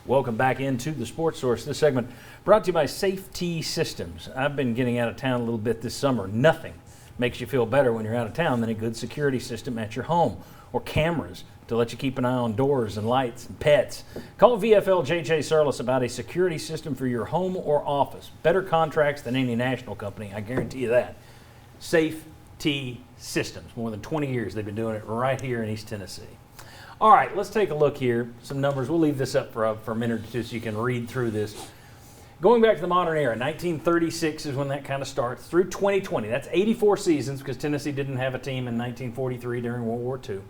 Welcome back into the Sports Source. This segment brought to you by Safety Systems. I've been getting out of town a little bit this summer. Nothing makes you feel better when you're out of town than a good security system at your home, or cameras to let you keep an eye on doors and lights and pets. Call VFL JJ Surlis about a security system for your home or office. Better contracts than any national company, I guarantee you that. Safety Systems. More than 20 years they've been doing it right here in East Tennessee. All right, let's take a look here. Some numbers. We'll leave this up for a minute or two so you can read through this. Going back to the modern era, 1936 is when that kind of starts, through 2020. That's 84 seasons because Tennessee didn't have a team in 1943 during World War II.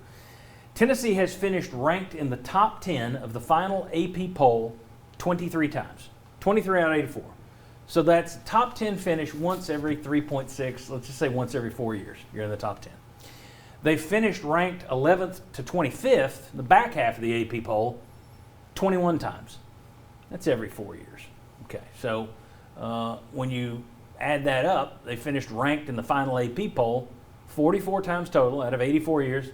Tennessee has finished ranked in the top 10 of the final AP poll 23 times, 23 out of 84. So that's top 10 finish once every 3.6, let's just say once every 4 years, you're in the top 10. They finished ranked 11th to 25th, the back half of the AP poll, 21 times. That's every 4 years. Okay, so when you add that up, they finished ranked in the final AP poll 44 times total out of 84 years,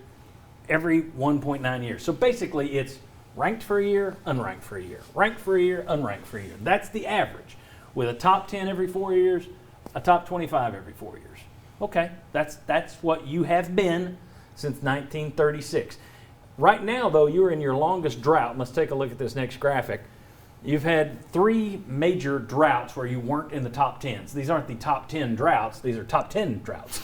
every 1.9 years. So basically it's ranked for a year, unranked for a year, ranked for a year, unranked for a year. That's the average, with a top 10 every 4 years, a top 25 every 4 years. Okay, that's what you have been since 1936. Right now, though, you're in your longest drought. Let's take a look at this next graphic. You've had 3 major droughts where you weren't in the top 10. So these aren't the top 10 droughts. These are top 10 droughts.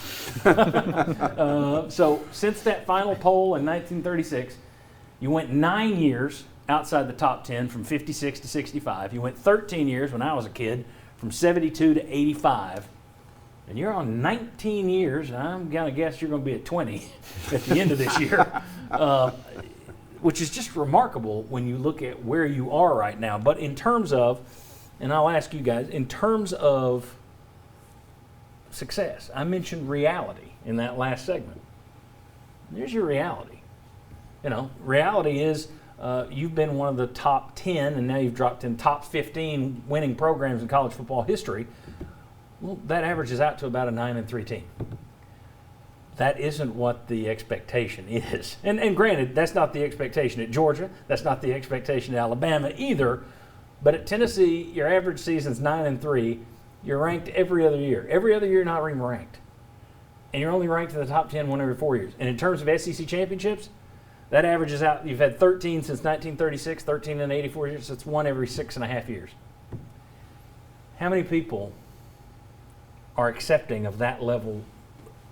So since that final poll in 1936, you went 9 years outside the top 10 from 56 to 65. You went 13 years when I was a kid from 72 to 85. And you're on 19 years, and I'm going to guess you're going to be at 20 at the end of this year, which is just remarkable when you look at where you are right now. But in terms of, and I'll ask you guys, in terms of success, I mentioned reality in that last segment. There's your reality. You know, reality is you've been one of the top 10, and now you've dropped in top 15 winning programs in college football history. Well, that averages out to about a 9-3 team. That isn't what the expectation is. And granted, that's not the expectation at Georgia. That's not the expectation at Alabama either. But at Tennessee, your average season's 9-3. You're ranked every other year. Every other year, you're not even ranked. And you're only ranked in the top 10 one every 4 years. And in terms of SEC championships, that averages out. You've had 13 since 1936, 13 in 84 years. So it's one every 6.5 years. How many people are accepting of that level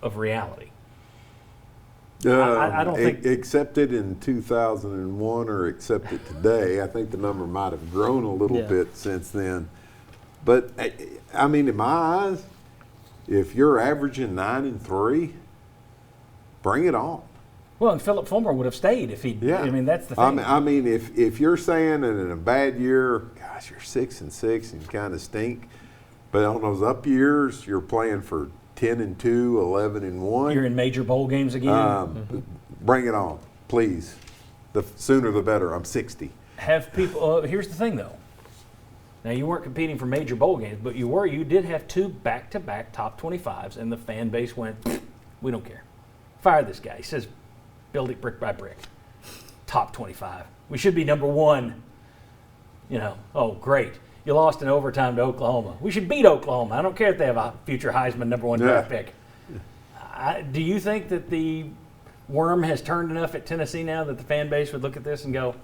of reality? I don't think accepted in 2001 or accepted today. I think the number might have grown a little bit since then. But I mean, in my eyes, if you're averaging 9-3, bring it on. Well, and Philip Fulmer would have stayed if he. Yeah. I mean, that's the thing. I mean, if you're saying that in a bad year, gosh, you're 6-6 and you kind of stink. But on those up years, you're playing for 10-2, 11-1. You're in major bowl games again. Bring it on, please. The sooner the better. I'm 60. Have people? Here's the thing, though. Now you weren't competing for major bowl games, but you were. You did have 2 back-to-back top 25s, and the fan base went, "We don't care. Fire this guy." He says, "Build it brick by brick. Top 25. We should be number 1." You know. Oh, great. You lost in overtime to Oklahoma. We should beat Oklahoma. I don't care if they have a future Heisman number 1 draft pick. Do you think that the worm has turned enough at Tennessee now that the fan base would look at this and go,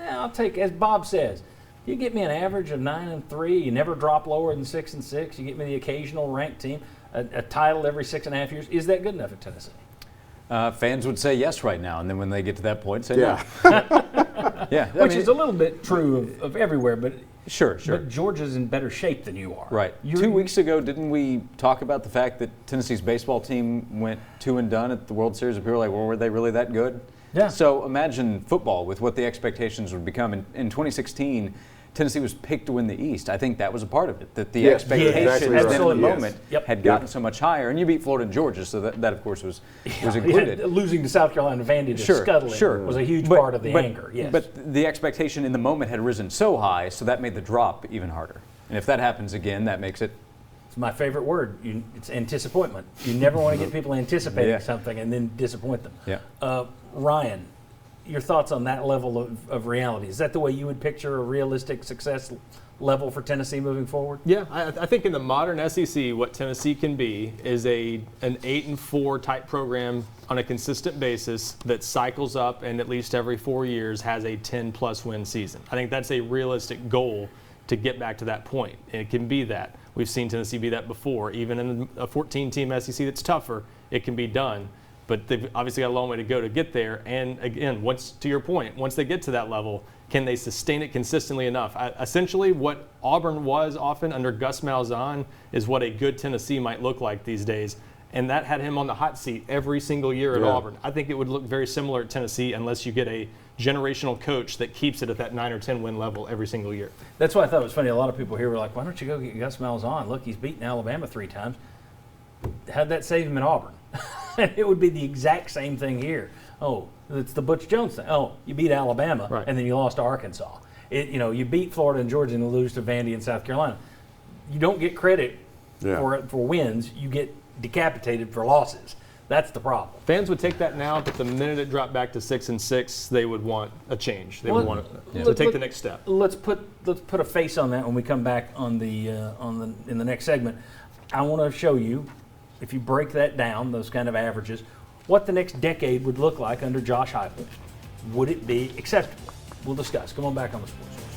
I'll take, as Bob says, you get me an average of 9-3, you never drop lower than 6-6, you get me the occasional ranked team, a title every 6.5 years. Is that good enough at Tennessee? Fans would say yes right now, and then when they get to that point, say no. Yeah, which is a little bit true of everywhere, but sure. But Georgia's in better shape than you are. Right. 2 weeks ago, didn't we talk about the fact that Tennessee's baseball team went 2-done at the World Series? And people were like, well, were they really that good? Yeah. So imagine football with what the expectations would become. In 2016, Tennessee was picked to win the East. I think that was a part of it, that the expectations in the moment had gotten so much higher. And you beat Florida and Georgia, so that of course, was included. Losing to South Carolina and Vandy to scuttling was a huge part of the anger. Yes. But the expectation in the moment had risen so high, so that made the drop even harder. And if that happens again, that makes it... It's my favorite word. It's anticipation. You never want to get people anticipating something and then disappoint them. Yeah. Ryan, your thoughts on that level of reality. Is that the way you would picture a realistic success level for Tennessee moving forward? Yeah, I think in the modern SEC, what Tennessee can be is an 8-4 type program on a consistent basis that cycles up and at least every 4 years has a 10+ win season. I think that's a realistic goal to get back to that point. And it can be that. We've seen Tennessee be that before. Even in a 14-team SEC that's tougher, it can be done. But they've obviously got a long way to go to get there. And again, to your point, once they get to that level, can they sustain it consistently enough? Essentially, what Auburn was often under Gus Malzahn is what a good Tennessee might look like these days. And that had him on the hot seat every single year at Auburn. I think it would look very similar at Tennessee unless you get a generational coach that keeps it at that 9 or 10 win level every single year. That's why I thought it was funny. A lot of people here were like, why don't you go get Gus Malzahn? Look, he's beaten Alabama 3 times. How'd that save him in Auburn? It would be the exact same thing here. Oh, it's the Butch Jones thing. Oh, you beat Alabama, right, and then you lost to Arkansas. You beat Florida and Georgia and lose to Vandy and South Carolina. You don't get credit for wins. You get decapitated for losses. That's the problem. Fans would take that now, but the minute it dropped back to 6-6, they would want a change. They would want to take the next step. Let's put a face on that when we come back in the next segment. I want to show you, if you break that down, those kind of averages, what the next decade would look like under Josh Heupel. Would it be acceptable? We'll discuss. Come on back on the Sports Source.